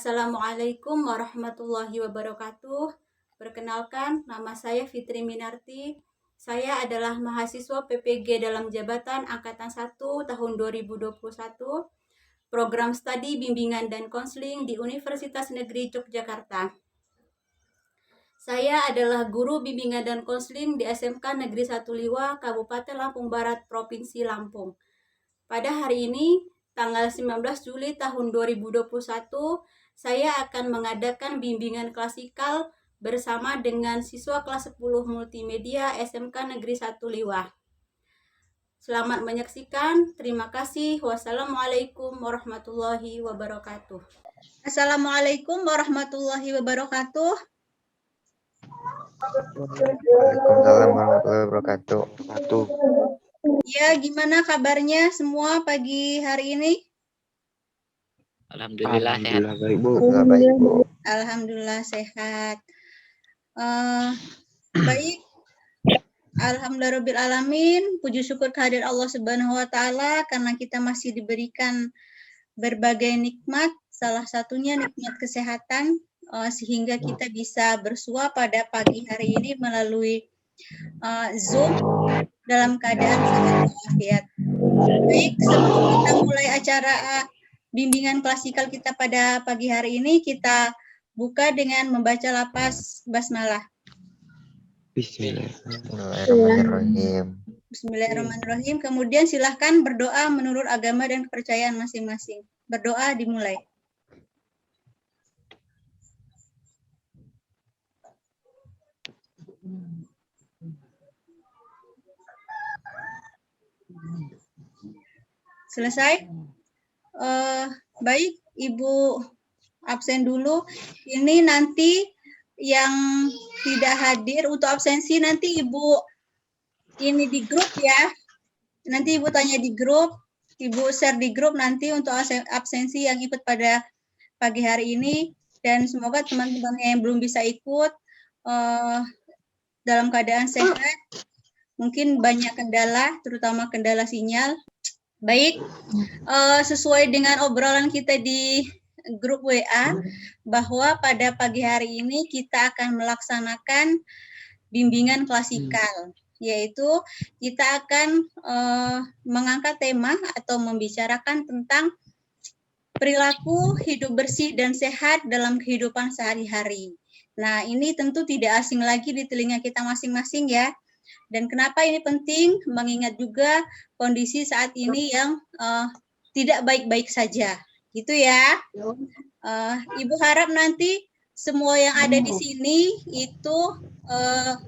Assalamualaikum warahmatullahi wabarakatuh. Perkenalkan, nama saya Fitri Minarti. Saya adalah mahasiswa PPG dalam jabatan Angkatan 1 tahun 2021, program studi bimbingan dan konseling di Universitas Negeri Yogyakarta. Saya adalah guru bimbingan dan konseling di SMK Negeri 1 Liwa, Kabupaten Lampung Barat, Provinsi Lampung. Pada hari ini, tanggal 19 Juli tahun 2021, saya akan mengadakan bimbingan klasikal bersama dengan siswa kelas 10 multimedia SMK Negeri 1 Liwa. Selamat menyaksikan. Terima kasih. Wassalamualaikum warahmatullahi wabarakatuh. Assalamualaikum warahmatullahi wabarakatuh. Waalaikumsalam warahmatullahi wabarakatuh. Ya, gimana kabarnya semua pagi hari ini? Alhamdulillah sehat. Baik, Bu. Baik, Bu. Alhamdulillah sehat. Baik. Alhamdulillahirabbil puji syukur kehadirat Allah Subhanahu wa taala karena kita masih diberikan berbagai nikmat, salah satunya nikmat kesehatan sehingga kita bisa bersua pada pagi hari ini melalui Zoom dalam keadaan sehat walafiat. Baik, sebelum kita mulai acara bimbingan klasikal kita pada pagi hari ini, kita buka dengan membaca lafaz basmalah. Bismillahirrahmanirrahim. Bismillahirrahmanirrahim. Kemudian silahkan berdoa menurut agama dan kepercayaan masing-masing. Berdoa dimulai. Selesai? Baik, Ibu absen dulu. Ini nanti yang tidak hadir untuk absensi nanti Ibu ini di grup ya. Nanti Ibu tanya di grup, Ibu share di grup nanti untuk absensi yang ikut pada pagi hari ini. Dan semoga teman-teman yang belum bisa ikut dalam keadaan sehat. Mungkin banyak kendala, terutama kendala sinyal. Baik, sesuai dengan obrolan kita di grup WA, bahwa pada pagi hari ini kita akan melaksanakan bimbingan klasikal, yaitu kita akan mengangkat tema atau membicarakan tentang perilaku hidup bersih dan sehat dalam kehidupan sehari-hari. Nah, ini tentu tidak asing lagi di telinga kita masing-masing ya. Dan kenapa ini penting? Mengingat juga kondisi saat ini yang tidak baik-baik saja, gitu ya. Ibu harap nanti semua yang ada di sini itu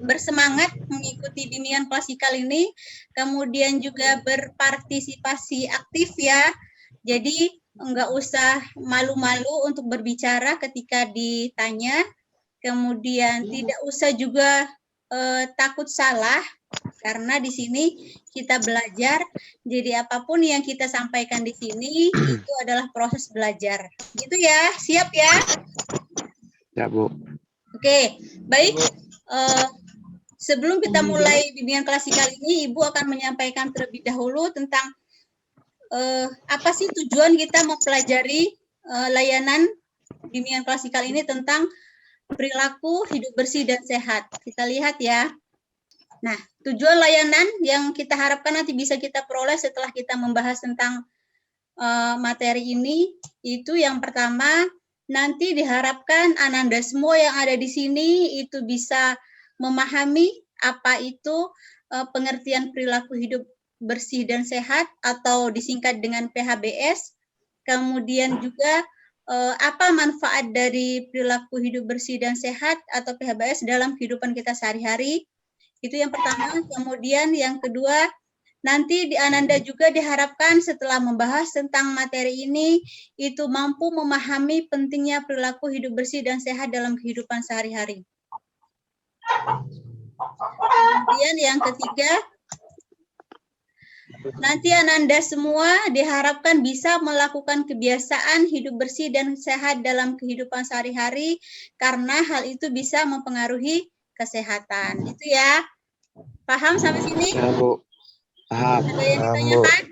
bersemangat mengikuti bimbingan klasikal ini, kemudian juga berpartisipasi aktif ya. Jadi enggak usah malu-malu untuk berbicara ketika ditanya, kemudian tidak usah juga takut salah, karena di sini kita belajar. Jadi apapun yang kita sampaikan di sini itu adalah proses belajar. Gitu ya, siap ya? Ya, Bu. Oke, baik. Sebelum kita mulai bimbingan klasikal ini, Ibu akan menyampaikan terlebih dahulu tentang apa sih tujuan kita mempelajari layanan bimbingan klasikal ini tentang perilaku hidup bersih dan sehat. Kita lihat ya. Nah, tujuan layanan yang kita harapkan nanti bisa kita peroleh setelah kita membahas tentang materi ini, itu yang pertama, nanti diharapkan Ananda semua yang ada di sini itu bisa memahami apa itu pengertian perilaku hidup bersih dan sehat atau disingkat dengan PHBS. Kemudian juga apa manfaat dari perilaku hidup bersih dan sehat atau PHBS dalam kehidupan kita sehari-hari. Itu yang pertama. Kemudian yang kedua, nanti di Ananda juga diharapkan setelah membahas tentang materi ini, itu mampu memahami pentingnya perilaku hidup bersih dan sehat dalam kehidupan sehari-hari. Kemudian yang ketiga, nanti Ananda semua diharapkan bisa melakukan kebiasaan hidup bersih dan sehat dalam kehidupan sehari-hari, karena hal itu bisa mempengaruhi kesehatan. Itu ya. Paham sampai sini? Ya, Bu. Paham. Ada yang ditanyakan?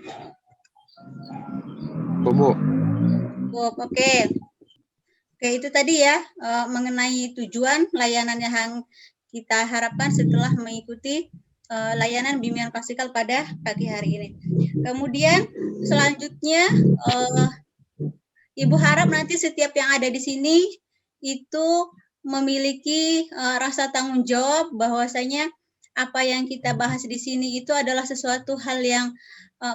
Bu. Oke. Oke, itu tadi ya mengenai tujuan layanan yang kita harapkan setelah mengikuti layanan bimbingan praktikal pada pagi hari ini. Kemudian selanjutnya Ibu harap nanti setiap yang ada di sini itu memiliki rasa tanggung jawab bahwasanya apa yang kita bahas di sini itu adalah sesuatu hal yang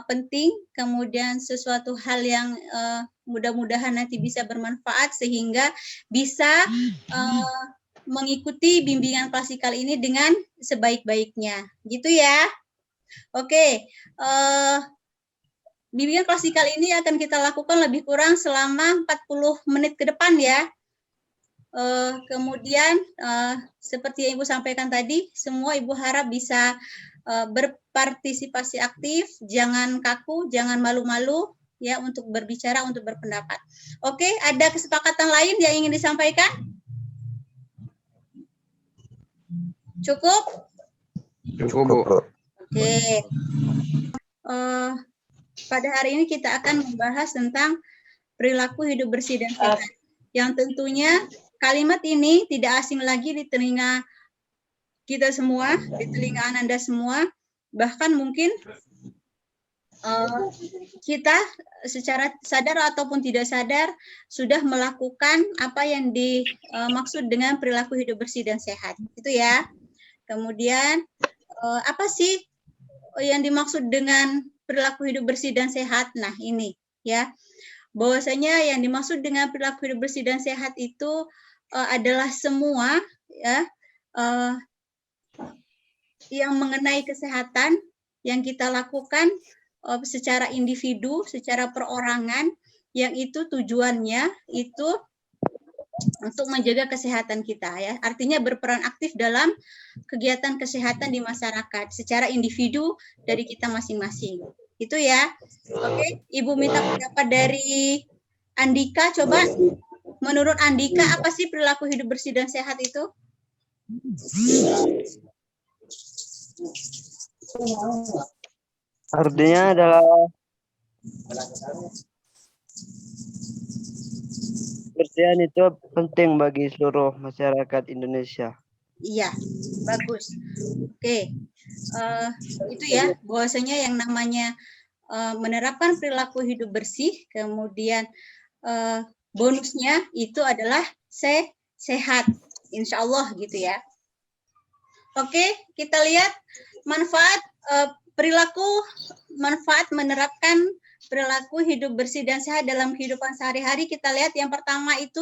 penting, kemudian sesuatu hal yang mudah-mudahan nanti bisa bermanfaat sehingga bisa mengikuti bimbingan klasikal ini dengan sebaik-baiknya, gitu ya. Oke, bimbingan klasikal ini akan kita lakukan lebih kurang selama 40 menit ke depan ya. Kemudian seperti yang Ibu sampaikan tadi, semua Ibu harap bisa berpartisipasi aktif, jangan kaku, jangan malu-malu ya untuk berbicara, untuk berpendapat. Oke, ada kesepakatan lain yang ingin disampaikan? Cukup? Cukup, Bu. Oke. Pada hari ini kita akan membahas tentang perilaku hidup bersih dan sehat. Yang tentunya kalimat ini tidak asing lagi di telinga kita semua, di telinga Ananda semua. Bahkan mungkin kita secara sadar ataupun tidak sadar sudah melakukan apa yang dimaksud dengan perilaku hidup bersih dan sehat. Itu ya. Kemudian apa sih yang dimaksud dengan perilaku hidup bersih dan sehat? Nah, ini ya. Bahwasanya yang dimaksud dengan perilaku hidup bersih dan sehat itu adalah semua ya yang mengenai kesehatan yang kita lakukan secara individu, secara perorangan, yang itu tujuannya itu untuk menjaga kesehatan kita ya. Artinya berperan aktif dalam kegiatan kesehatan di masyarakat secara individu dari kita masing-masing. Itu ya. Oke, Ibu minta pendapat dari Andika. Coba menurut Andika apa sih perilaku hidup bersih dan sehat itu? Artinya adalah kebersihan itu penting bagi seluruh masyarakat Indonesia. Iya, bagus. Oke, itu ya, bahwasanya yang namanya menerapkan perilaku hidup bersih, kemudian bonusnya itu adalah sehat, insya Allah gitu ya. Oke, kita lihat manfaat manfaat menerapkan perilaku hidup bersih dan sehat dalam kehidupan sehari-hari. Kita lihat yang pertama itu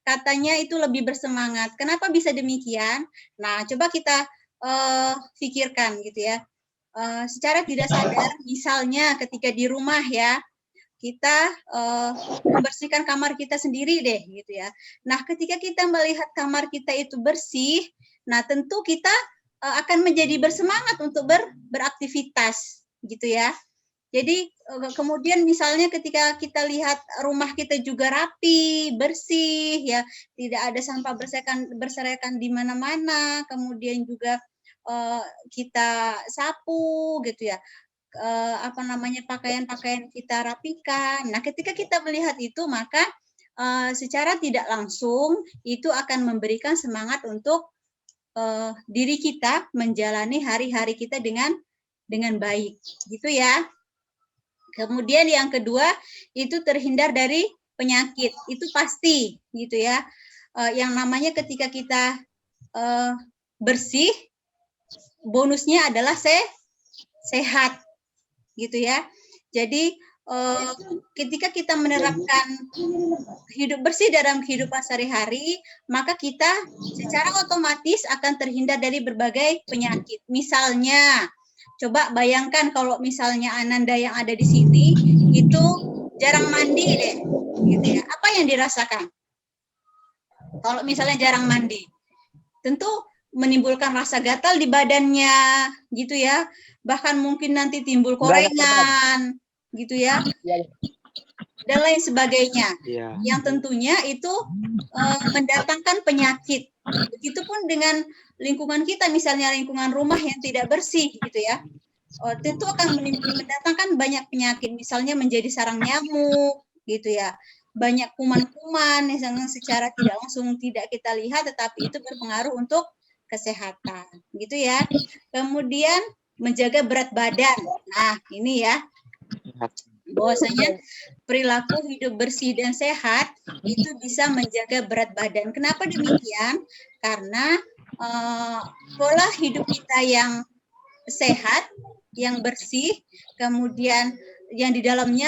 katanya itu lebih bersemangat. Kenapa bisa demikian? Nah, coba kita pikirkan gitu ya. Secara tidak sadar, misalnya ketika di rumah ya, kita membersihkan kamar kita sendiri deh gitu ya. Nah, ketika kita melihat kamar kita itu bersih, nah tentu kita akan menjadi bersemangat untuk beraktivitas gitu ya. Jadi kemudian misalnya ketika kita lihat rumah kita juga rapi, bersih ya, tidak ada sampah berserakan di mana-mana, kemudian juga kita sapu gitu ya. Pakaian-pakaian kita rapikan. Nah, ketika kita melihat itu maka secara tidak langsung itu akan memberikan semangat untuk diri kita menjalani hari-hari kita dengan baik, gitu ya. Kemudian yang kedua itu terhindar dari penyakit, itu pasti, gitu ya. Yang namanya ketika kita bersih, bonusnya adalah sehat, gitu ya. Jadi ketika kita menerapkan hidup bersih dalam kehidupan sehari-hari, maka kita secara otomatis akan terhindar dari berbagai penyakit. Misalnya, coba bayangkan kalau misalnya Ananda yang ada di sini itu jarang mandi deh, gitu ya. Apa yang dirasakan? Kalau misalnya jarang mandi, tentu menimbulkan rasa gatal di badannya, gitu ya. Bahkan mungkin nanti timbul korengan, gitu ya, dan lain sebagainya. Iya. Yang tentunya itu mendatangkan penyakit. Begitupun dengan lingkungan kita, misalnya lingkungan rumah yang tidak bersih, gitu ya. Tentu akan mendatangkan banyak penyakit, misalnya menjadi sarang nyamuk, gitu ya. banyak kuman-kuman yang secara tidak langsung tidak kita lihat, tetapi itu berpengaruh untuk kesehatan, gitu ya. Kemudian menjaga berat badan. Nah, ini ya, bahwasanya perilaku hidup bersih dan sehat itu bisa menjaga berat badan. Kenapa demikian? Karena pola hidup kita yang sehat, yang bersih, kemudian yang di dalamnya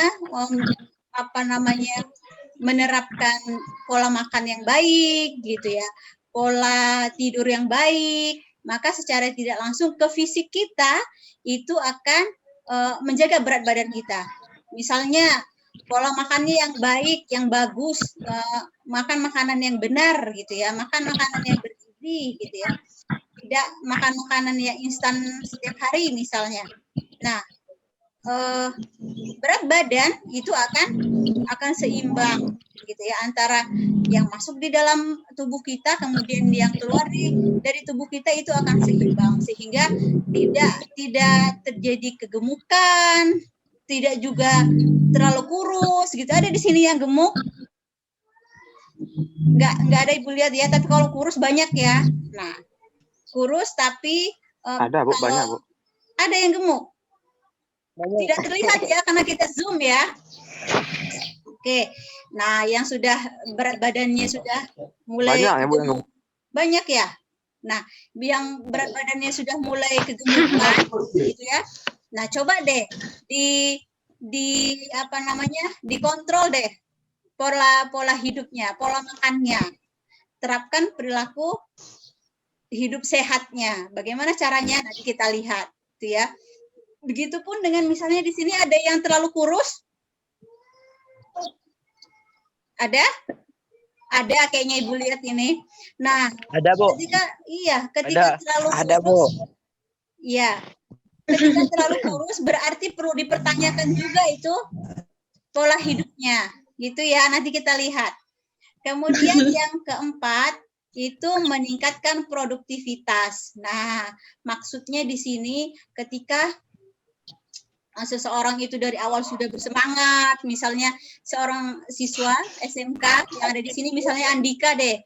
menerapkan pola makan yang baik, gitu ya, pola tidur yang baik, maka secara tidak langsung ke fisik kita itu akan menjaga berat badan kita. Misalnya pola makannya yang baik, yang bagus, makan makanan yang benar, gitu ya, makan makanan yang bergizi, gitu ya, tidak makan makanan yang instan setiap hari misalnya. Nah, berat badan itu akan seimbang, gitu ya, antara yang masuk di dalam tubuh kita kemudian yang keluar dari tubuh kita itu akan seimbang, sehingga tidak terjadi kegemukan, tidak juga terlalu kurus, gitu. Ada di sini yang gemuk? Nggak ada Ibu lihat ya, tapi kalau kurus banyak ya. Nah, kurus tapi Ada, Bu, banyak, Bu. ada yang gemuk. Tidak terlihat ya karena kita zoom ya. Oke. Nah, yang sudah berat badannya sudah mulai Banyak ya, Bu, yang gemuk. Banyak ya. Nah, yang berat badannya sudah mulai kegemukan gitu ya. Nah, coba deh dikontrol deh pola hidupnya, pola makannya. Terapkan perilaku hidup sehatnya. Bagaimana caranya? Nanti kita lihat, gitu ya. Begitupun dengan misalnya di sini ada yang terlalu kurus. Ada? Ada kayaknya Ibu lihat ini. Nah, Ada, Bu. ketika terlalu kurus. Ada, Bu. Iya. Ketika terlalu kurus berarti perlu dipertanyakan juga itu pola hidupnya. Gitu ya, nanti kita lihat. Kemudian yang keempat itu meningkatkan produktivitas. Nah, maksudnya di sini ketika seseorang itu dari awal sudah bersemangat, misalnya seorang siswa SMK yang ada di sini, misalnya Andika deh,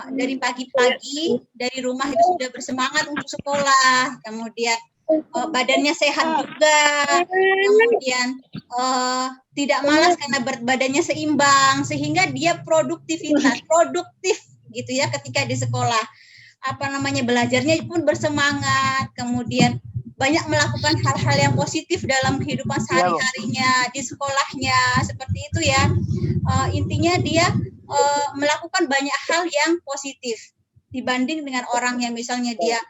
dari pagi-pagi dari rumah itu sudah bersemangat untuk sekolah, kemudian badannya sehat juga, kemudian tidak malas karena berat badannya seimbang, sehingga dia produktif gitu ya ketika di sekolah. Belajarnya pun bersemangat, kemudian banyak melakukan hal-hal yang positif dalam kehidupan sehari-harinya di sekolahnya, seperti itu ya. Intinya dia melakukan banyak hal yang positif dibanding dengan orang yang misalnya dia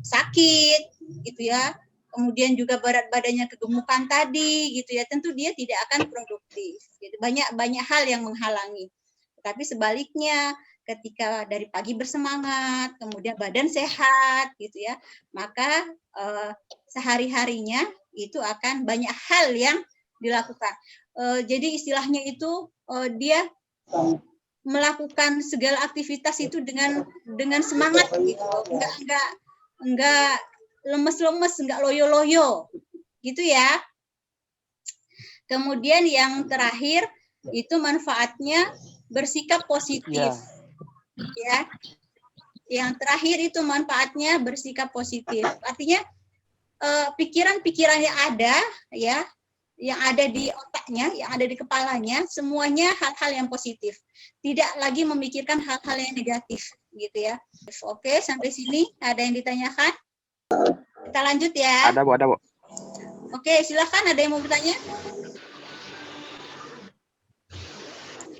sakit, gitu ya. Kemudian juga berat badannya kegemukan tadi, gitu ya. Tentu dia tidak akan produktif. Gitu. Banyak hal yang menghalangi. Tapi sebaliknya, ketika dari pagi bersemangat, kemudian badan sehat, gitu ya, maka sehari-harinya itu akan banyak hal yang dilakukan. Jadi istilahnya itu dia melakukan segala aktivitas itu dengan semangat, gitu, enggak lemes-lemes, enggak loyo-loyo, gitu ya. Kemudian yang terakhir itu manfaatnya bersikap positif. Ya. Yang terakhir itu manfaatnya bersikap positif. Artinya pikiran-pikiran yang ada ya, yang ada di otaknya, yang ada di kepalanya, semuanya hal-hal yang positif. Tidak lagi memikirkan hal-hal yang negatif, gitu ya. Oke, sampai sini ada yang ditanyakan? Kita lanjut ya. Ada, Bu, ada, Bu. Oke, silakan, ada yang mau bertanya?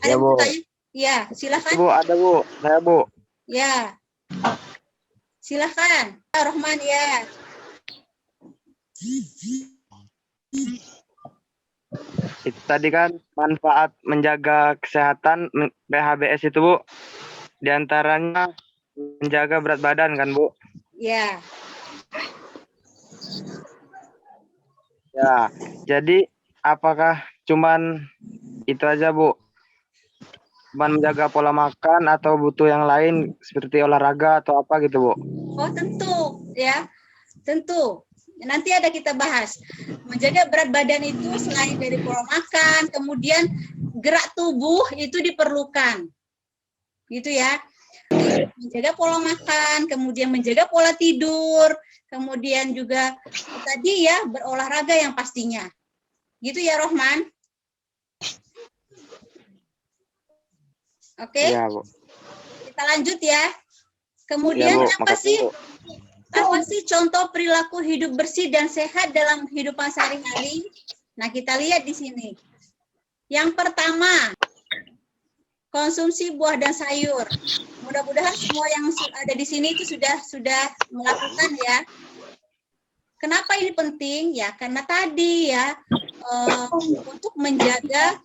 Ada Ya, yang mau Bu. bertanya? Ya, silakan. Bu, ada, Bu. Saya, Bu. Ya. Silakan. Rohman ya. Itu tadi kan manfaat menjaga kesehatan PHBS itu, Bu. Di antaranya menjaga berat badan kan, Bu? Ya. Ya, jadi apakah cuman itu aja, Bu? Cuman menjaga pola makan atau butuh yang lain seperti olahraga atau apa gitu, Bu? Oh, tentu ya. Tentu. nanti ada kita bahas. Menjaga berat badan itu selain dari pola makan, kemudian gerak tubuh itu diperlukan. Gitu ya. Menjaga pola makan, kemudian menjaga pola tidur, kemudian juga tadi ya berolahraga yang pastinya. Gitu ya Rohman. Oke. Iya, Bu. Kita lanjut ya. Kemudian Iya, Bu. Makasih, Bu. apa sih contoh perilaku hidup bersih dan sehat dalam kehidupan sehari-hari? Nah, kita lihat di sini. Yang pertama, konsumsi buah dan sayur. Mudah-mudahan semua yang ada di sini itu sudah melakukan ya. Kenapa ini penting? Ya, karena tadi ya untuk menjaga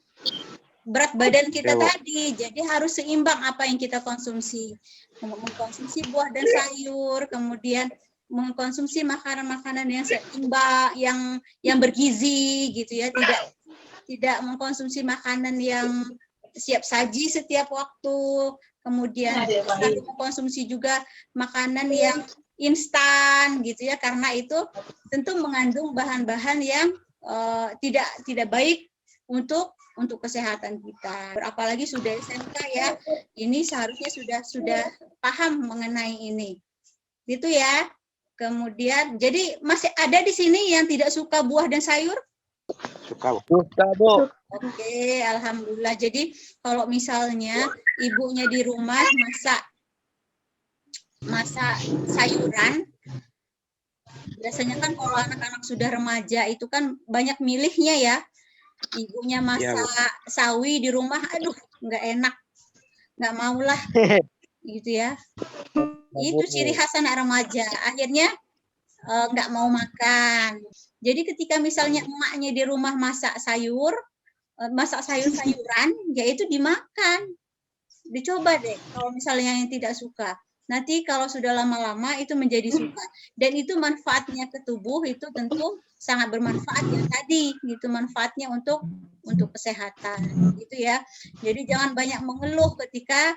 berat badan kita tadi, jadi harus seimbang apa yang kita konsumsi. Mengkonsumsi buah dan sayur, kemudian mengkonsumsi makanan-makanan yang seimbang, yang bergizi gitu ya, tidak mengkonsumsi makanan yang siap saji setiap waktu, kemudian selalu mengkonsumsi juga makanan yang instan gitu ya, karena itu tentu mengandung bahan-bahan yang tidak baik untuk kesehatan kita. Apalagi sudah SMK ya, ini seharusnya sudah paham mengenai ini. Gitu ya. Kemudian, jadi masih ada di sini yang tidak suka buah dan sayur? Suka, Bu. Suka, Bu. Oke, alhamdulillah. Jadi kalau misalnya ibunya di rumah masak sayuran, biasanya kan kalau anak-anak sudah remaja itu kan banyak milihnya ya. Ibunya masak sawi di rumah, aduh nggak enak, nggak maulah gitu ya. Itu ciri khas anak remaja, akhirnya nggak mau makan. Jadi ketika misalnya emaknya di rumah masak sayur-sayuran, ya itu dimakan. Dicoba deh kalau misalnya yang tidak suka. Nanti kalau sudah lama-lama itu menjadi suka. Dan itu manfaatnya ke tubuh itu tentu sangat bermanfaat yang tadi gitu, manfaatnya untuk kesehatan gitu ya. Jadi jangan banyak mengeluh ketika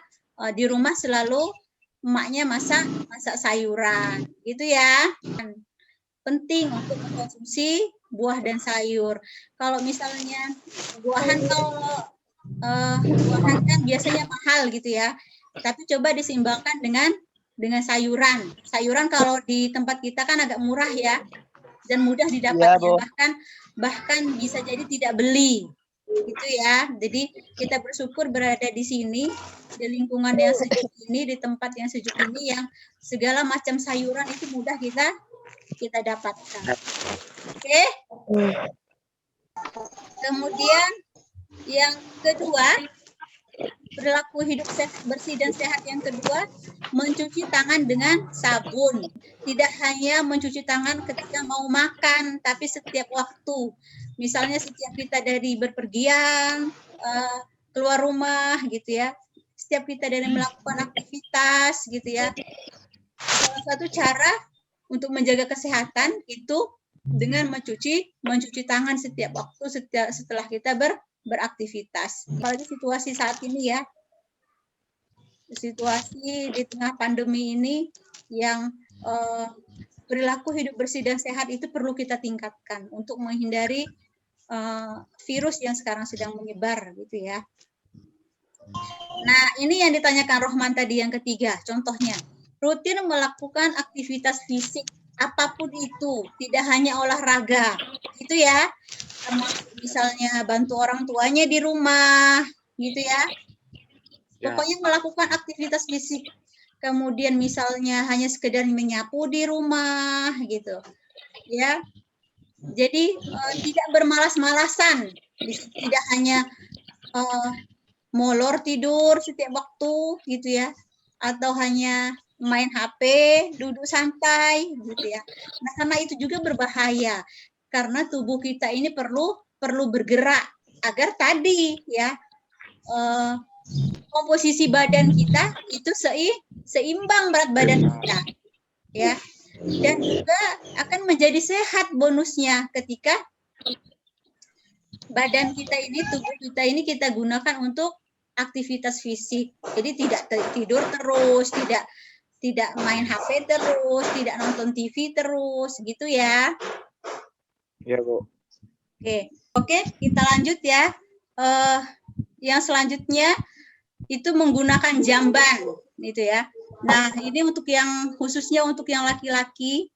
di rumah selalu emaknya masak sayuran gitu ya. Penting untuk mengkonsumsi buah dan sayur. Kalau misalnya buahan kan biasanya mahal gitu ya. Tapi coba diseimbangkan dengan sayuran. Sayuran kalau di tempat kita kan agak murah ya dan mudah didapatnya, bahkan bisa jadi tidak beli. Gitu ya. Jadi kita bersyukur berada di sini, di lingkungan yang sejuk ini, di tempat yang sejuk ini yang segala macam sayuran itu mudah kita dapatkan. Oke? Kemudian yang kedua, perilaku hidup bersih dan sehat yang kedua, mencuci tangan dengan sabun. Tidak hanya mencuci tangan ketika mau makan, tapi setiap waktu. Misalnya setiap kita dari berpergian, keluar rumah gitu ya. Setiap kita dari melakukan aktivitas gitu ya. Salah satu cara untuk menjaga kesehatan itu dengan mencuci tangan setiap waktu setelah kita beraktivitas. Apalagi situasi saat ini ya, situasi di tengah pandemi ini yang perilaku hidup bersih dan sehat itu perlu kita tingkatkan untuk menghindari virus yang sekarang sedang menyebar gitu ya. Nah, ini yang ditanyakan Rohman tadi yang ketiga, contohnya rutin melakukan aktivitas fisik apapun itu, tidak hanya olahraga, gitu ya. Misalnya bantu orang tuanya di rumah, gitu ya. Pokoknya melakukan aktivitas fisik. Kemudian misalnya hanya sekedar menyapu di rumah, gitu. Ya. Jadi tidak bermalas-malasan, tidak hanya molor tidur setiap waktu, gitu ya. Atau hanya main HP, duduk santai, gitu ya. Nah, karena itu juga berbahaya. Karena tubuh kita ini perlu bergerak agar tadi ya komposisi badan kita itu seimbang berat badan kita ya, dan juga akan menjadi sehat bonusnya ketika badan kita ini, tubuh kita ini kita gunakan untuk aktivitas fisik. Jadi tidak tidur terus, tidak main HP terus, tidak nonton TV terus, gitu ya. Iya, Bu. Oke, kita lanjut ya. Yang selanjutnya itu menggunakan jamban, gitu ya. Nah, ini untuk yang khususnya untuk yang laki-laki,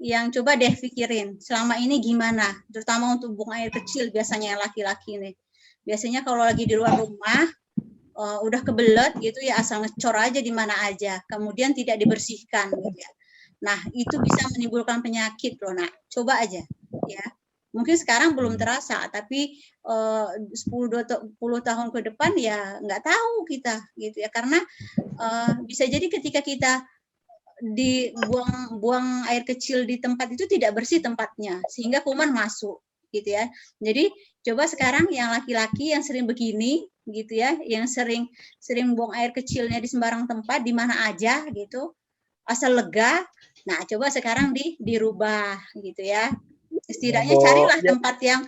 yang coba deh pikirin selama ini gimana, terutama untuk buang air kecil biasanya yang laki-laki nih. Biasanya kalau lagi di luar rumah, udah kebelet gitu ya, asal ngecor aja di mana aja, kemudian tidak dibersihkan gitu ya. Nah, itu bisa menimbulkan penyakit loh, Nak. Coba aja ya. Mungkin sekarang belum terasa, tapi 10-20 tahun ke depan ya nggak tahu kita gitu ya. Karena bisa jadi ketika kita buang air kecil di tempat itu tidak bersih tempatnya, sehingga kuman masuk gitu ya. Jadi coba sekarang yang laki-laki yang sering begini gitu ya, yang sering buang air kecilnya di sembarang tempat di mana aja gitu, asal lega. Nah, coba sekarang dirubah gitu ya. Setidaknya carilah tempat yang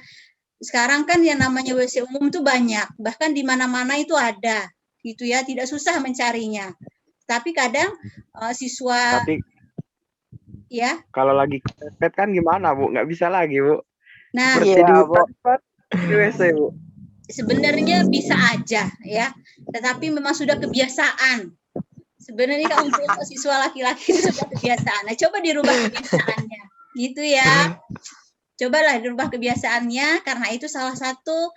sekarang kan yang namanya WC umum itu banyak, bahkan di mana-mana itu ada gitu ya, tidak susah mencarinya. Tapi kadang siswa Tapi ya, kalau lagi kepepet kan gimana, Bu? Nggak bisa lagi, Bu. nah Seperti di hutan, Pak, di WC, Bu. sebenarnya bisa aja ya, tetapi memang sudah kebiasaan. Sebenarnya kan untuk siswa laki-laki itu sudah kebiasaan. Nah, coba dirubah kebiasaannya, gitu ya. Cobalah dirubah kebiasaannya, karena itu salah satu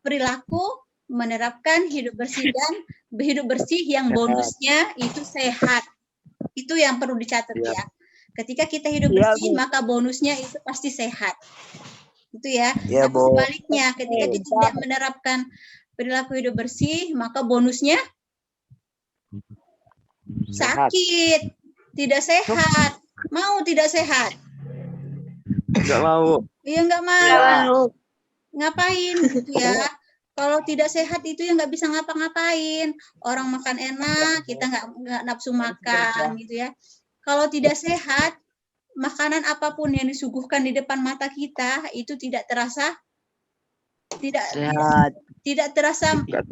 perilaku menerapkan hidup bersih dan hidup bersih yang bonusnya itu sehat. Itu yang perlu dicatat ya. Ketika kita hidup bersih, maka bonusnya itu pasti sehat. Itu ya. Tapi sebaliknya, ketika kita tidak menerapkan perilaku hidup bersih, maka bonusnya sakit, tidak sehat. Mau tidak sehat? Nggak mau. Iya, nggak mau. Ngapain gitu ya? Kalau tidak sehat itu ya nggak bisa ngapa-ngapain. Orang makan enak, kita nggak nafsu makan gitu ya. Kalau tidak sehat, makanan apapun yang disuguhkan di depan mata kita itu tidak terasa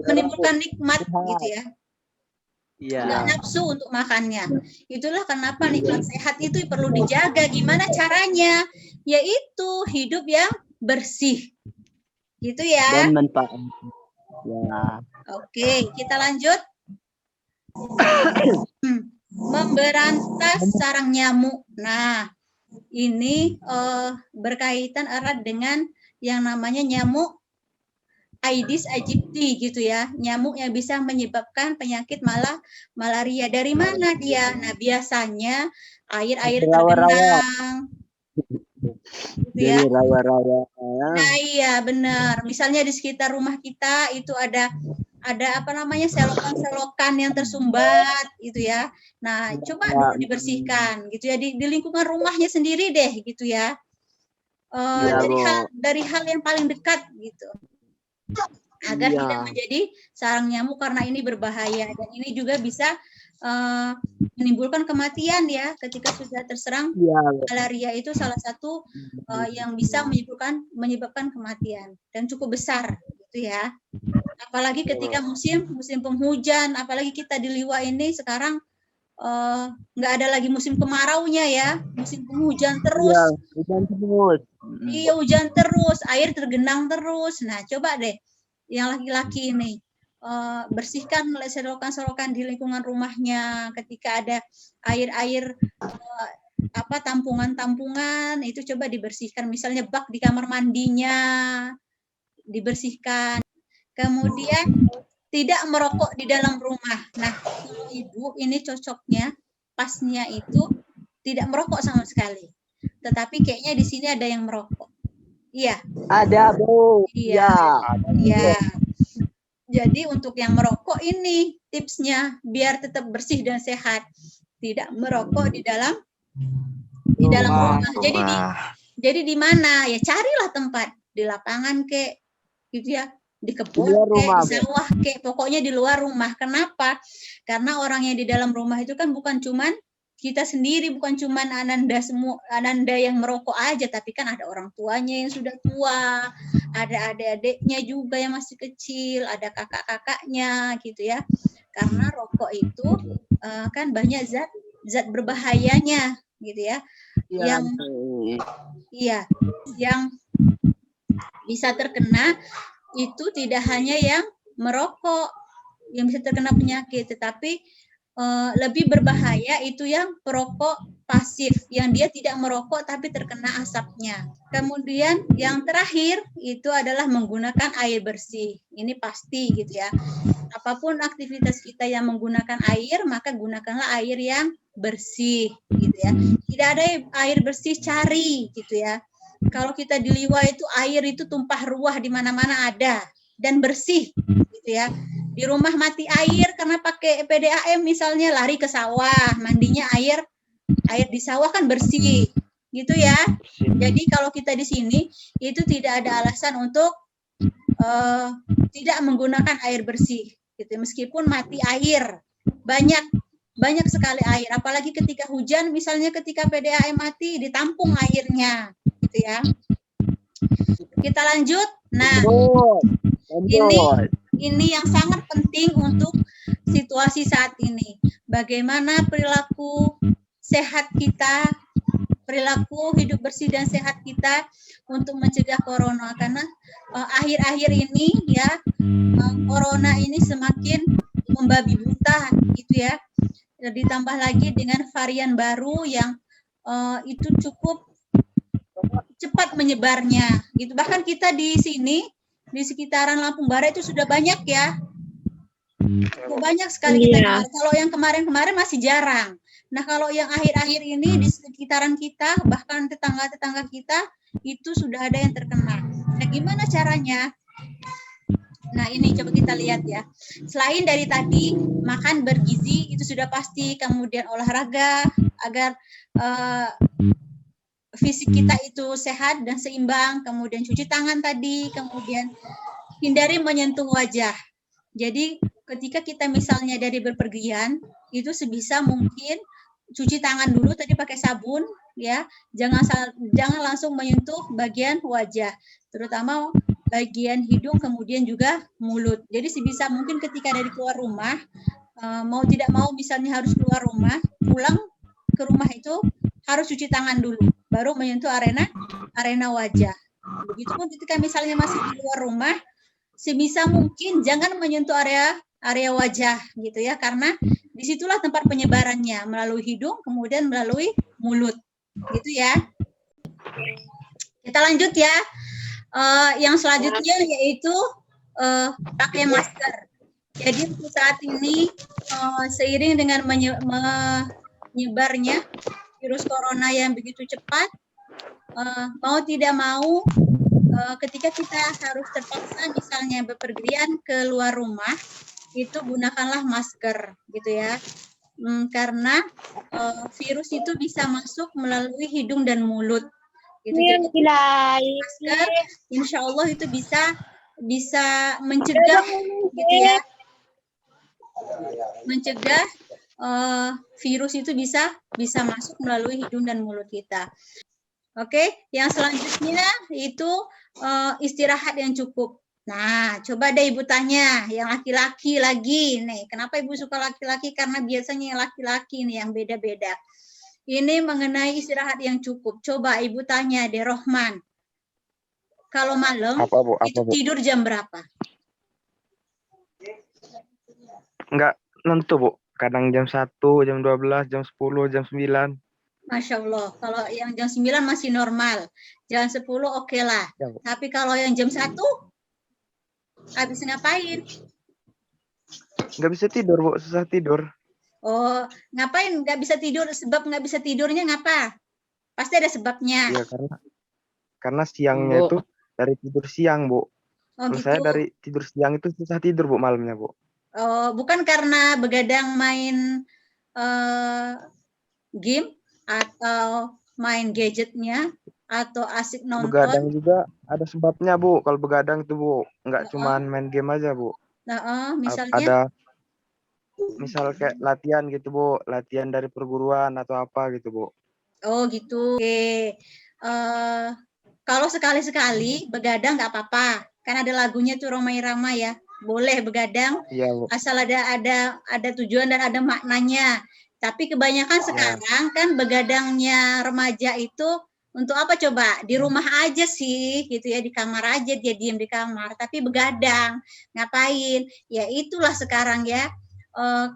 menimbulkan nikmat gitu ya. Nggak nafsu untuk makannya. Itulah kenapa nikmat sehat itu perlu dijaga. Gimana caranya? Yaitu hidup yang bersih. Gitu ya. Dan manfaat. Ya. Oke, kita lanjut. Memberantas sarang nyamuk. Nah, ini berkaitan erat dengan yang namanya nyamuk Aedes aegypti gitu ya. Nyamuk yang bisa menyebabkan penyakit malaria. Dari mana dia? Nah, biasanya air tergenang. Gitu ya. Nah, iya benar. Misalnya di sekitar rumah kita itu ada apa namanya selokan yang tersumbat gitu ya. Nah, coba dulu dibersihkan gitu ya, di lingkungan rumahnya sendiri deh gitu ya. Dari hal yang paling dekat gitu. Agar tidak menjadi sarang nyamuk, karena ini berbahaya dan ini juga bisa menimbulkan kematian ya. Ketika sudah terserang malaria itu salah satu yang bisa menyebabkan kematian dan cukup besar gitu ya. Apalagi ketika musim penghujan, apalagi kita di Liwa ini sekarang nggak ada lagi musim kemaraunya ya, musim penghujan terus. Iya, hujan terus, air tergenang terus. Nah, coba deh yang laki-laki ini bersihkan selokan-selokan di lingkungan rumahnya. Ketika ada air tampungan-tampungan itu coba dibersihkan. Misalnya bak di kamar mandinya dibersihkan. Kemudian tidak merokok di dalam rumah. Nah, ibu ini cocoknya pasnya itu tidak merokok sama sekali. Tetapi kayaknya di sini ada yang merokok. Iya. Ada, Bu. Iya. Jadi untuk yang merokok ini tipsnya biar tetap bersih dan sehat. Tidak merokok di dalam rumah. Jadi di mana? Ya carilah tempat di lapangan kek, gitu ya. Di kebun kek, di sawah kek, pokoknya di luar rumah. Kenapa? Karena orang yang di dalam rumah itu kan bukan cuman kita sendiri, bukan cuman Ananda yang merokok aja, tapi kan ada orang tuanya yang sudah tua, ada adik-adiknya juga yang masih kecil, ada kakak-kakaknya gitu ya. Karena rokok itu kan banyak zat berbahayanya gitu ya, yang iya yang bisa terkena itu tidak hanya yang merokok yang bisa terkena penyakit, tetapi lebih berbahaya itu yang perokok pasif, yang dia tidak merokok tapi terkena asapnya. Kemudian yang terakhir itu adalah menggunakan air bersih. Ini pasti gitu ya. Apapun aktivitas kita yang menggunakan air, maka gunakanlah air yang bersih gitu ya. Tidak ada air bersih cari gitu ya. Kalau kita di Liwa itu air itu tumpah ruah di mana-mana ada dan bersih gitu ya. Di rumah mati air karena pakai PDAM misalnya, lari ke sawah, mandinya air di sawah kan bersih gitu ya. Jadi kalau kita di sini itu tidak ada alasan untuk tidak menggunakan air bersih gitu, meskipun mati air, banyak sekali air, apalagi ketika hujan misalnya, ketika PDAM mati ditampung airnya gitu ya. Kita lanjut. Nah, ini yang sangat penting untuk situasi saat ini. Bagaimana perilaku sehat kita, perilaku hidup bersih dan sehat kita untuk mencegah corona, karena akhir-akhir ini ya corona ini semakin membabi buta gitu ya. Ditambah lagi dengan varian baru yang itu cukup cepat menyebarnya gitu. Bahkan kita di sini di sekitaran Lampung Barat itu sudah banyak ya. Banyak sekali kita dengar. Kalau yang kemarin-kemarin masih jarang. Nah, kalau yang akhir-akhir ini di sekitaran kita, bahkan tetangga-tetangga kita itu sudah ada yang terkena. Nah, gimana caranya? Nah, ini coba kita lihat ya. Selain dari tadi makan bergizi itu sudah pasti, kemudian olahraga agar fisik kita itu sehat dan seimbang, kemudian cuci tangan tadi, kemudian hindari menyentuh wajah. Jadi ketika kita misalnya dari berpergian, itu sebisa mungkin cuci tangan dulu tadi pakai sabun ya, jangan langsung menyentuh bagian wajah, terutama bagian hidung, kemudian juga mulut. Jadi sebisa mungkin ketika dari keluar rumah, mau tidak mau misalnya harus keluar rumah, pulang ke rumah itu harus cuci tangan dulu, baru menyentuh arena wajah. Begitupun ketika misalnya masih di luar rumah, sebisa mungkin jangan menyentuh area wajah gitu ya, karena disitulah tempat penyebarannya, melalui hidung kemudian melalui mulut gitu ya. Kita lanjut ya. Yang selanjutnya yaitu pakai masker. Jadi saat ini seiring dengan menyebarnya virus corona yang begitu cepat, mau tidak mau ketika kita harus terpaksa misalnya bepergian ke luar rumah, itu gunakanlah masker gitu ya. Karena virus itu bisa masuk melalui hidung dan mulut gitu. Jadi masker insya Allah itu bisa mencegah gitu ya, mencegah virus itu bisa masuk melalui hidung dan mulut kita. Oke, yang selanjutnya itu istirahat yang cukup. Nah, coba deh Ibu tanya yang laki-laki lagi nih. Kenapa Ibu suka laki-laki? Karena biasanya yang laki-laki nih yang beda-beda. Ini mengenai istirahat yang cukup. Coba Ibu tanya deh Rohman. Kalau malam itu tidur jam berapa? Enggak nentu, Bu. Kadang jam 1, jam 12, jam 10, jam 9. Masya Allah. Kalau yang jam 9 masih normal. Jam 10 oke lah. Ya, tapi kalau yang jam 1 habis ngapain? Nggak bisa tidur, Bu. Susah tidur. Oh, ngapain nggak bisa tidur? Sebab nggak bisa tidurnya ngapa? Pasti ada sebabnya. Iya, karena siangnya itu dari tidur siang, Bu. Oh, gitu. Saya dari tidur siang itu susah tidur, Bu, malamnya, Bu. Oh, bukan karena begadang main game atau main gadgetnya atau asik nonton? Begadang juga ada sebabnya, Bu. Kalau begadang itu, Bu, nggak cuman main game aja, Bu. Misalnya? Ada misal kayak latihan gitu, Bu. Latihan dari perguruan atau apa gitu, Bu. Oh, gitu. Oke. Kalau sekali-sekali begadang nggak apa-apa. Kan ada lagunya tuh Romai Rama ya. boleh begadang Iya, Bu. asal ada tujuan dan ada maknanya. Tapi kebanyakan sekarang kan begadangnya remaja itu untuk apa coba? Di rumah aja sih, gitu ya, di kamar aja, dia diem di kamar. Tapi begadang, ngapain? Ya itulah sekarang ya,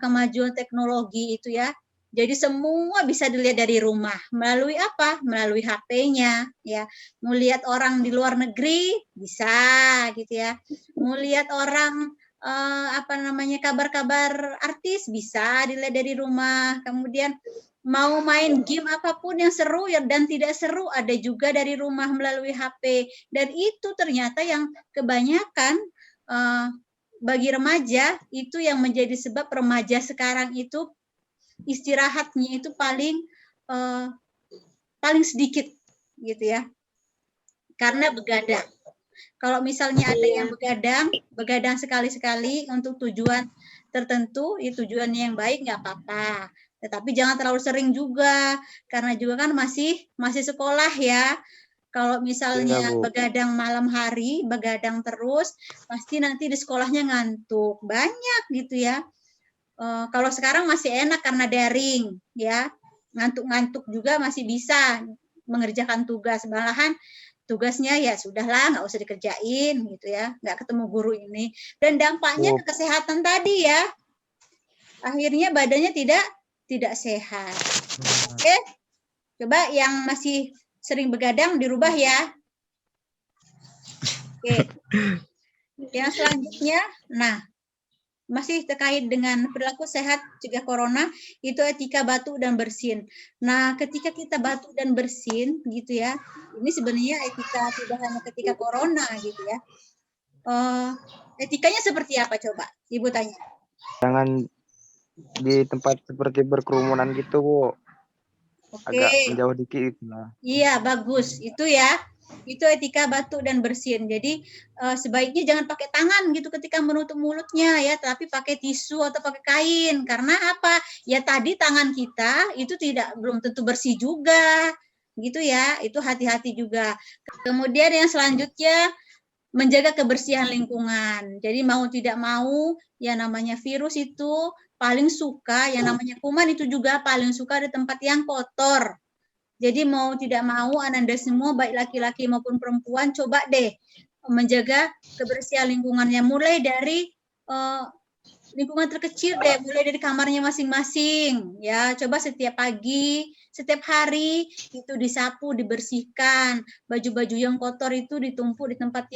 kemajuan teknologi itu ya. Jadi semua bisa dilihat dari rumah. Melalui apa? Melalui HP-nya, ya. Mau lihat orang di luar negeri, bisa, gitu ya. Mau lihat orang kabar-kabar artis, bisa dilihat dari rumah. Kemudian mau main game apapun yang seru ya dan tidak seru, ada juga dari rumah melalui HP. Dan itu ternyata yang kebanyakan bagi remaja itu yang menjadi sebab remaja sekarang itu istirahatnya itu paling sedikit, gitu ya, karena begadang. Kalau misalnya ada yang begadang sekali-sekali untuk tujuan tertentu, ya tujuannya yang baik nggak apa-apa. Tetapi jangan terlalu sering juga, karena juga kan masih sekolah ya. Kalau misalnya begadang malam hari, begadang terus, pasti nanti di sekolahnya ngantuk. Banyak gitu ya. Kalau sekarang masih enak karena daring ya. Ngantuk-ngantuk juga masih bisa mengerjakan tugas. Malahan tugasnya ya sudahlah, nggak usah dikerjain gitu ya, nggak ketemu guru ini. Dan dampaknya ke kesehatan tadi ya, akhirnya badannya tidak sehat. Oke, coba yang masih sering begadang dirubah ya. Oke, yang selanjutnya, nah masih terkait dengan perilaku sehat cegah corona, itu etika batuk dan bersin. Nah, ketika kita batuk dan bersin gitu ya, ini sebenarnya etika tidak hanya ketika corona gitu ya. Etikanya seperti apa coba? Ibu tanya. Jangan di tempat seperti berkerumunan gitu, Bu. Oke. Agak menjauh dikit lah. Iya, bagus. Itu ya. Itu etika batuk dan bersin. Jadi sebaiknya jangan pakai tangan gitu ketika menutup mulutnya ya, tapi pakai tisu atau pakai kain. Karena apa? Ya tadi tangan kita itu belum tentu bersih juga. Gitu ya. Itu hati-hati juga. Kemudian yang selanjutnya menjaga kebersihan lingkungan. Jadi mau tidak mau ya namanya virus itu paling suka, yang namanya kuman itu juga paling suka di tempat yang kotor. Jadi mau tidak mau Ananda semua baik laki-laki maupun perempuan coba deh menjaga kebersihan lingkungannya, mulai dari lingkungan terkecil deh, mulai dari kamarnya masing-masing ya. Coba setiap pagi, setiap hari itu disapu, dibersihkan, baju-baju yang kotor itu ditumpuk di tempat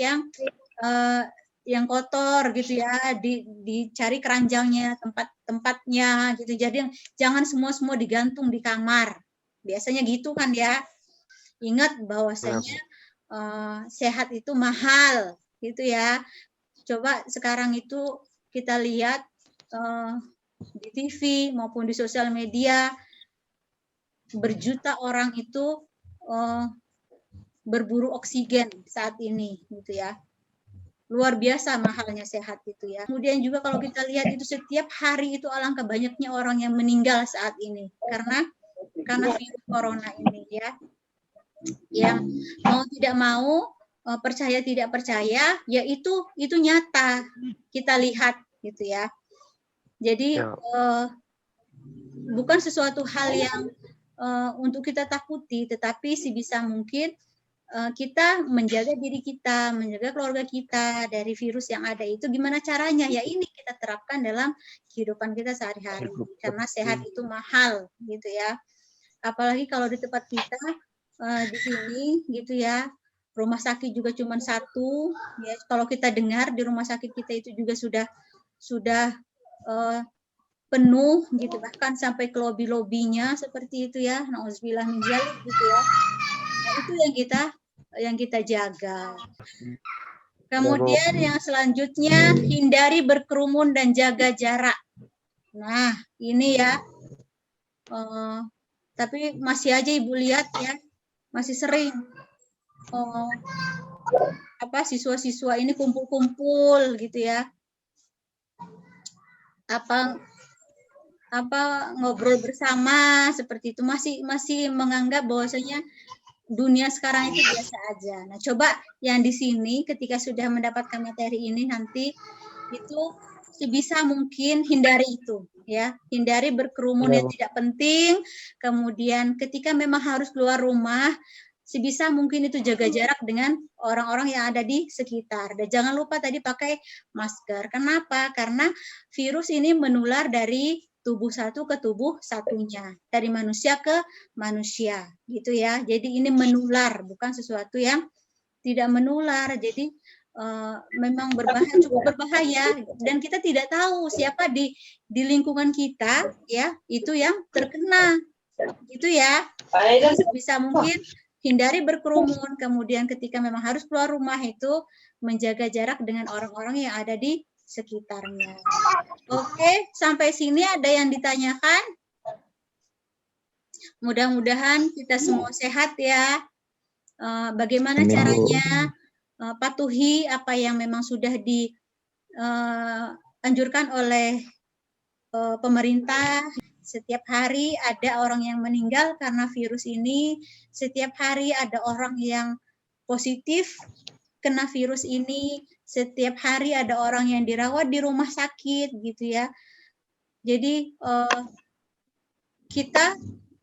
yang kotor gitu ya, dicari keranjangnya, tempatnya gitu. Jadi jangan semua digantung di kamar. Biasanya gitu kan ya. Ingat bahwasanya sehat itu mahal gitu ya. Coba sekarang itu kita lihat di TV maupun di sosial media, berjuta orang itu berburu oksigen saat ini gitu ya. Luar biasa mahalnya sehat itu ya. Kemudian juga kalau kita lihat itu setiap hari itu alangkah banyaknya orang yang meninggal saat ini karena virus corona ini ya. Yang mau tidak mau, percaya tidak percaya, ya itu nyata kita lihat gitu ya. Jadi bukan sesuatu hal yang untuk kita takuti, tetapi sebisa mungkin kita menjaga diri kita, menjaga keluarga kita dari virus yang ada itu. Gimana caranya? Ya ini kita terapkan dalam kehidupan kita sehari-hari. Karena sehat itu mahal gitu ya. Apalagi kalau di tempat kita di sini gitu ya, rumah sakit juga cuma satu ya. Kalau kita dengar di rumah sakit kita itu juga sudah penuh gitu, bahkan sampai ke lobi-lobinya seperti itu ya. Nauzubillah min dzalik gitu ya. Nah, itu yang kita jaga. Kemudian yang selanjutnya hindari berkerumun dan jaga jarak. Nah, ini ya. Tapi masih aja Ibu lihat ya, masih sering siswa-siswa ini kumpul-kumpul gitu ya. Ngobrol bersama seperti itu, masih menganggap bahwasanya dunia sekarang itu biasa aja. Nah, coba yang di sini ketika sudah mendapatkan materi ini nanti itu sebisa mungkin hindari itu, ya. Hindari berkerumun Ya, yang Bu. tidak penting. Kemudian ketika memang harus keluar rumah, sebisa mungkin itu jaga jarak dengan orang-orang yang ada di sekitar. Dan jangan lupa tadi pakai masker. Kenapa? Karena virus ini menular dari tubuh satu ke tubuh satunya, dari manusia ke manusia, gitu ya. Jadi ini menular, bukan sesuatu yang tidak menular. Jadi memang cukup berbahaya, dan kita tidak tahu siapa di lingkungan kita, ya, itu yang terkena, gitu ya. Jadi sebisa mungkin hindari berkerumun, kemudian ketika memang harus keluar rumah itu menjaga jarak dengan orang-orang yang ada di sekitarnya. Oke, sampai sini ada yang ditanyakan? Mudah-mudahan kita semua sehat ya. Bagaimana Amin, Bu. caranya patuhi apa yang memang sudah dianjurkan oleh pemerintah. Setiap hari ada orang yang meninggal karena virus ini. Setiap hari ada orang yang positif kena virus ini. Setiap hari ada orang yang dirawat di rumah sakit, gitu ya. Jadi kita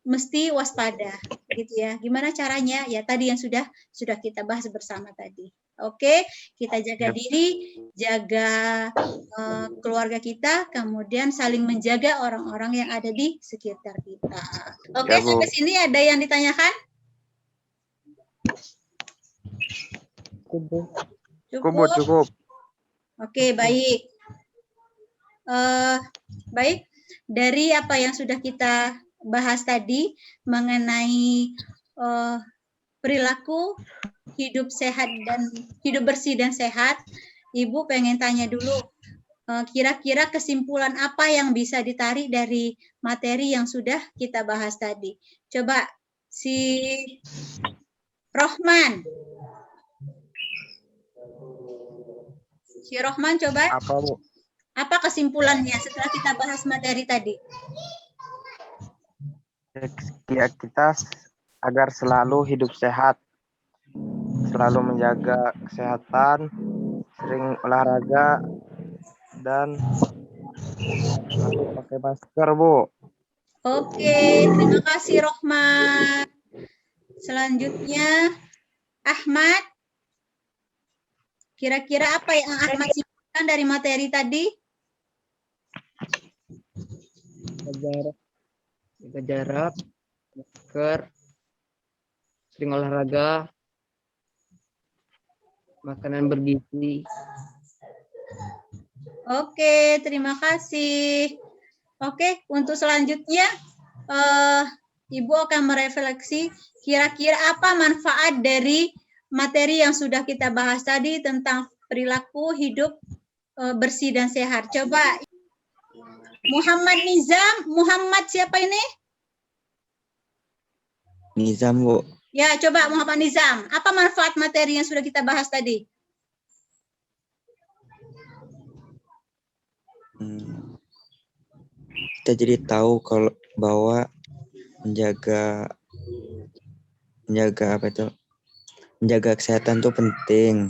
mesti waspada, gitu ya. Gimana caranya? Ya tadi yang sudah kita bahas bersama tadi. Oke, kita jaga diri, jaga keluarga kita, kemudian saling menjaga orang-orang yang ada di sekitar kita. Oke, Ya, Bu. sampai sini ada yang ditanyakan? Cukup, cukup. Oke, baik. Baik, dari apa yang sudah kita bahas tadi mengenai perilaku hidup sehat dan hidup bersih dan sehat, Ibu pengen tanya dulu, kira-kira kesimpulan apa yang bisa ditarik dari materi yang sudah kita bahas tadi? Coba si Rohman. Si Rohman coba. Apa, Bu? Apa kesimpulannya setelah kita bahas materi tadi? Ya, kita agar selalu hidup sehat, selalu menjaga kesehatan, sering olahraga, dan selalu pakai masker, Bu. Oke, terima kasih Rohman. Selanjutnya Ahmad. Kira-kira apa yang Ahmad simpulkan dari materi tadi? Jaga jarak, masker, sering olahraga, makanan bergizi. Oke, terima kasih. Oke, untuk selanjutnya Ibu akan merefleksi kira-kira apa manfaat dari materi yang sudah kita bahas tadi tentang perilaku hidup bersih dan sehat. Coba Muhammad Nizam, Muhammad siapa ini? Nizam, Bu. Ya, coba Muhammad Nizam, apa manfaat materi yang sudah kita bahas tadi? Kita jadi tahu kalau bahwa menjaga kesehatan itu penting.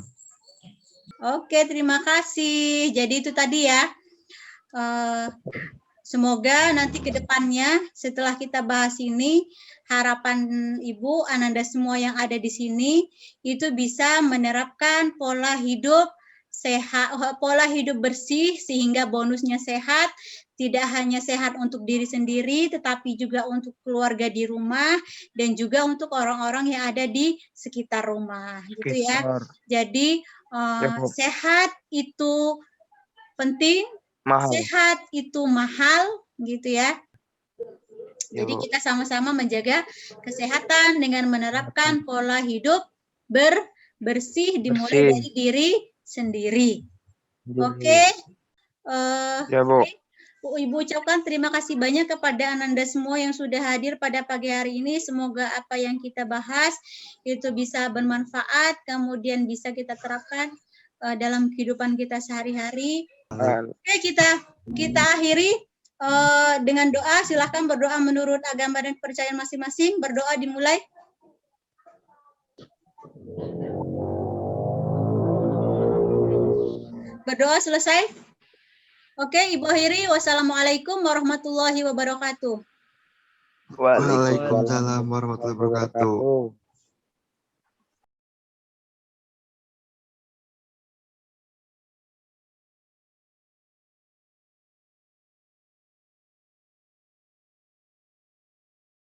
Oke, terima kasih. Jadi itu tadi ya. Semoga nanti ke depannya setelah kita bahas ini, harapan Ibu, Ananda semua yang ada di sini itu bisa menerapkan pola hidup sehat, pola hidup bersih sehingga bonusnya sehat, tidak hanya sehat untuk diri sendiri tetapi juga untuk keluarga di rumah dan juga untuk orang-orang yang ada di sekitar rumah, gitu ya. Jadi sehat itu penting. Mahal. Sehat itu mahal, gitu ya. Jadi kita sama-sama menjaga kesehatan dengan menerapkan pola hidup bersih dimulai dari diri sendiri. Oke. Ya, Bu. Ibu ucapkan terima kasih banyak kepada Ananda semua yang sudah hadir pada pagi hari ini. Semoga apa yang kita bahas itu bisa bermanfaat, kemudian bisa kita terapkan dalam kehidupan kita sehari-hari. Oke, kita akhiri dengan doa. Silahkan berdoa menurut agama dan kepercayaan masing-masing. Berdoa dimulai. Berdoa selesai. Oke, Ibu akhiri. Wassalamualaikum warahmatullahi wabarakatuh. Waalaikumsalam warahmatullahi wabarakatuh.